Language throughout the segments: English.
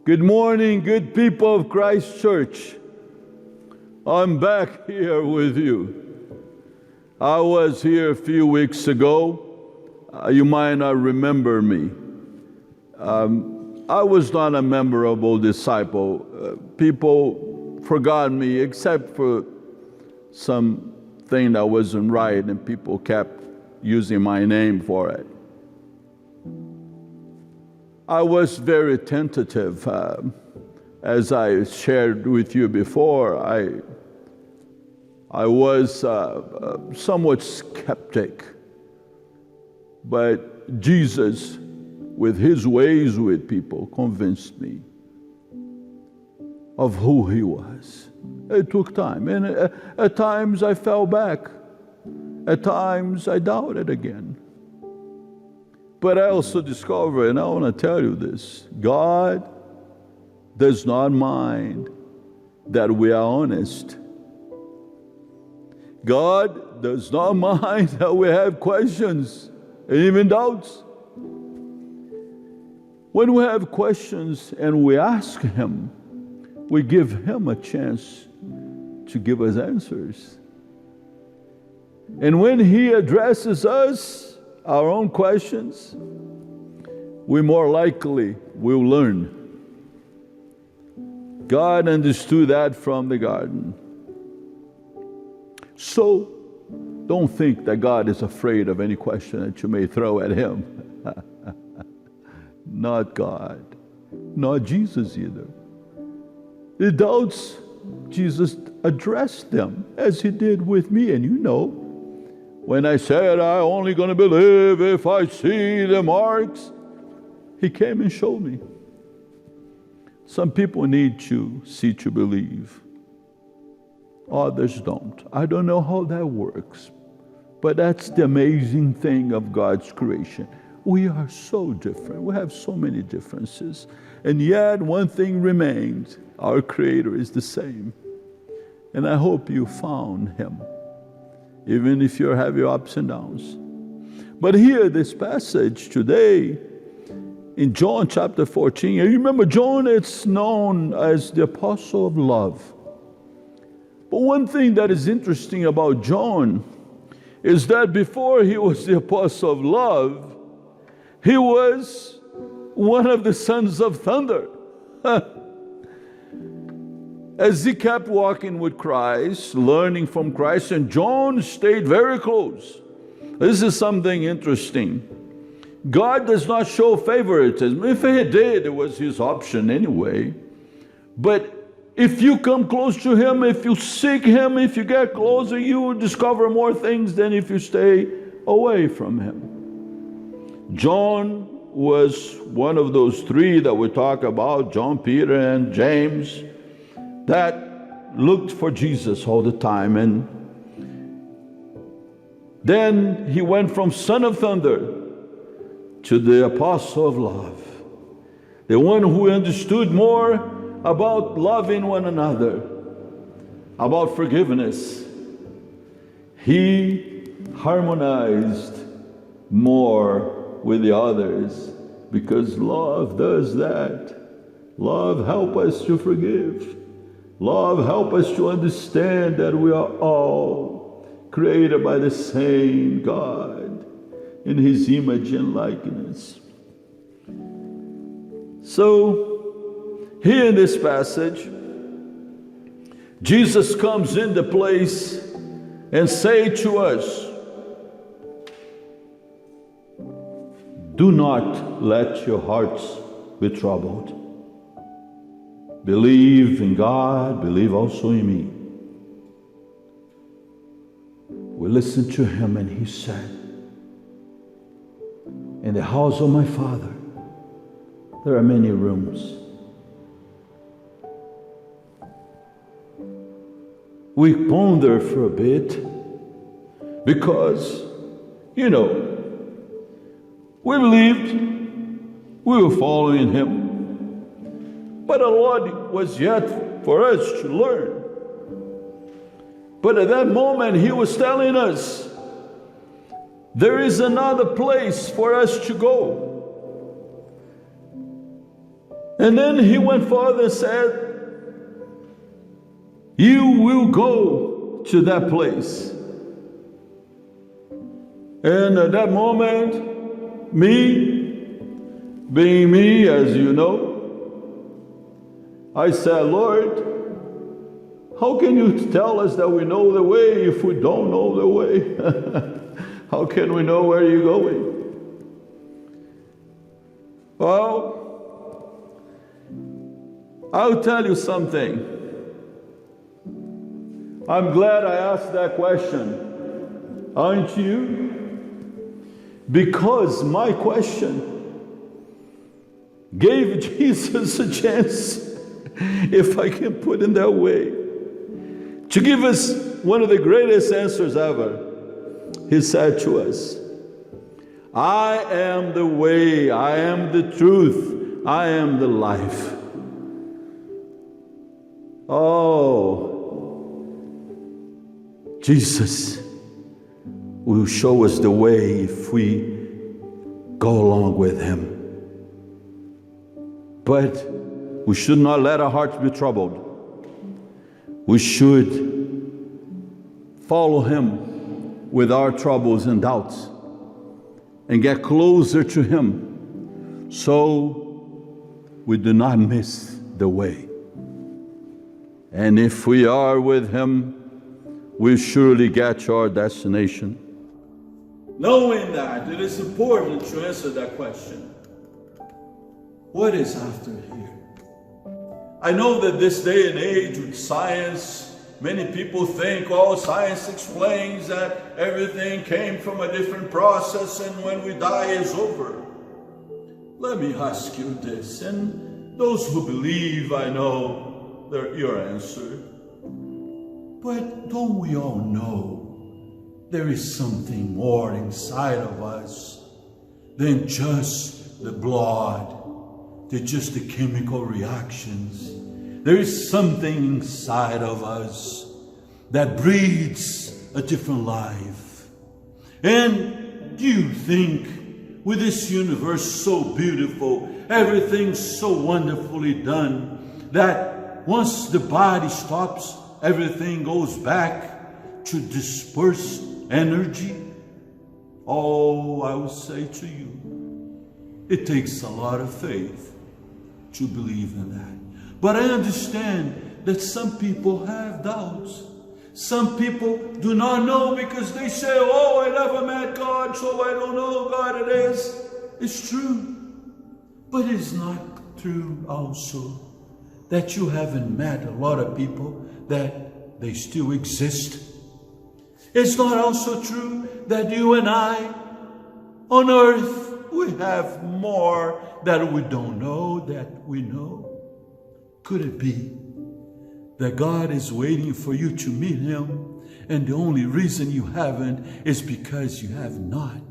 Good morning, good people of Christ Church. I'm back here with you. I was here a few weeks ago. You might not remember me. I was not a memorable disciple. People forgot me except for something that wasn't right, and people kept using my name for it. I was very tentative. As I shared with you before, I was somewhat skeptic. But Jesus, with his ways with people, convinced me of who he was. It took time. And at times I fell back. At times I doubted again. But I also discovered, and I want to tell you this, God does not mind that we are honest. God does not mind that we have questions and even doubts. When we have questions and we ask him, we give him a chance to give us answers. And when he addresses us, our own questions, we more likely will learn. God understood that from the garden. So, don't think that God is afraid of any question that you may throw at him. Not God. Not Jesus either. The doubts, Jesus addressed them as he did with me, and you know, when I said I'm only going to believe if I see the marks, he came and showed me. Some people need to see to believe. Others don't. I don't know how that works, but that's the amazing thing of God's creation. We are so different. We have so many differences. And yet one thing remains. Our Creator is the same. And I hope you found him, even if you have your ups and downs. But here, this passage today, in John chapter 14, you remember John, it's known as the apostle of love. But one thing that is interesting about John is that before he was the apostle of love, he was one of the sons of thunder. As he kept walking with Christ, learning from Christ, and John stayed very close. This is something interesting. God does not show favoritism. If he did, it was his option anyway. But if you come close to him, if you seek him, if you get closer, you will discover more things than if you stay away from him. John was one of those three that we talk about, John, Peter, and James, that looked for Jesus all the time. And then he went from son of thunder to the apostle of love, the one who understood more about loving one another, about forgiveness. He harmonized more with the others, because love does that. Love helps us to forgive. Love helps us to understand that we are all created by the same God in his image and likeness. So, here in this passage, Jesus comes into place and say to us, do not let your hearts be troubled. Believe in God, believe also in me. We listened to him and he said, in the house of my Father, there are many rooms. We ponder for a bit because, you know, we believed we were following him. But a lot was yet for us to learn. But at that moment, he was telling us, there is another place for us to go. And then he went further and said, you will go to that place. And at that moment, me, being me, as you know, I said, Lord, how can you tell us that we know the way if we don't know the way? How can we know where you're going? Well, I'll tell you something. I'm glad I asked that question, aren't you? Because my question gave Jesus a chance, if I can put it that way, to give us one of the greatest answers ever. He said to us, I am the way, I am the truth, I am the life. Oh, Jesus will show us the way if we go along with Him. But we should not let our hearts be troubled. We should follow Him with our troubles and doubts and get closer to Him so we do not miss the way. And if we are with Him, we'll surely get to our destination. Knowing that, it is important to answer that question. What is after here? I know that this day and age with science, many people think, oh, science explains that everything came from a different process and when we die is over. Let me ask you this, and those who believe, I know your answer. But don't we all know there is something more inside of us than just the blood, than just the chemical reactions? There is something inside of us that breathes a different life. And do you think with this universe so beautiful, everything so wonderfully done, that once the body stops, everything goes back to dispersed energy? Oh, I will say to you, it takes a lot of faith to believe in that. But I understand that some people have doubts. Some people do not know because they say, oh, I never met God, so I don't know who God it is. It's true. But it's not true also that you haven't met a lot of people that they still exist. It's not also true that you and I on earth, we have more that we don't know that we know. Could it be that God is waiting for you to meet Him, and the only reason you haven't is because you have not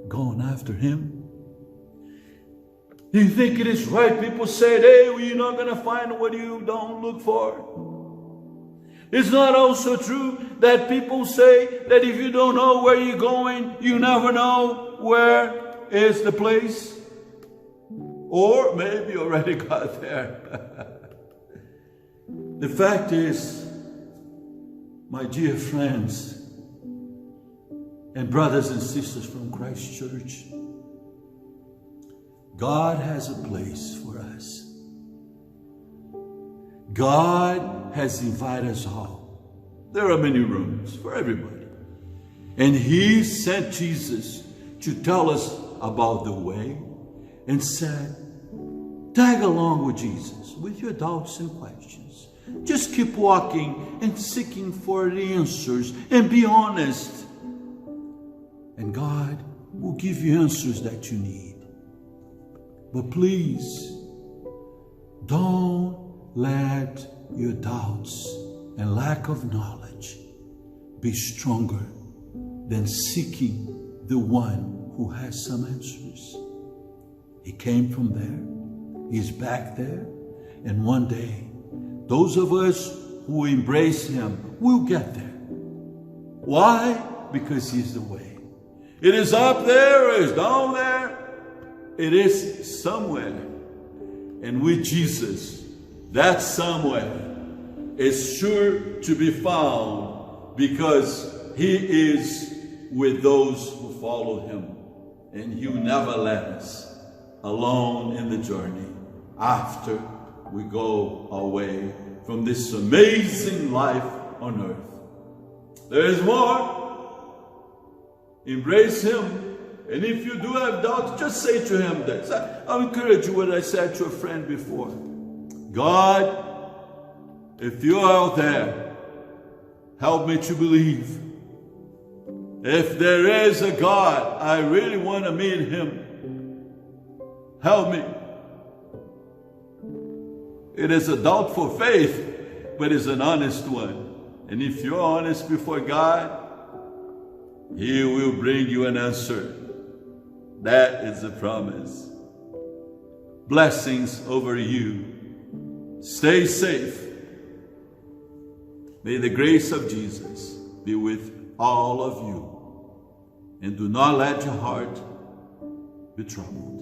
gone after Him? Do you think it is right? People say, hey, well, you're not going to find what you don't look for. It's not also true that people say that if you don't know where you're going, you never know where is the place. Or maybe you already got there. The fact is, my dear friends and brothers and sisters from Christ Church, God has a place for us. God has invited us all. There are many rooms for everybody. And He sent Jesus to tell us about the way and said, tag along with Jesus with your doubts and questions. Just keep walking and seeking for the answers and be honest. And God will give you answers that you need. But please, don't let your doubts and lack of knowledge be stronger than seeking the one who has some answers. He came from there. He's back there. And one day, those of us who embrace Him will get there. Why? Because He's the way. It is up there, it is down there. It is somewhere. And with Jesus, that somewhere is sure to be found, because he is with those who follow him. And he'll never let us alone in the journey after we go away from this amazing life on earth. There is more. Embrace him. And if you do have doubts, just say to him this. I'll encourage you what I said to a friend before. God, if you're out there, help me to believe. If there is a God, I really want to meet him. Help me. It is a doubtful faith, but it's an honest one. And if you're honest before God, he will bring you an answer. That is a promise. Blessings over you. Stay safe. May the grace of Jesus be with all of you. And do not let your heart be troubled.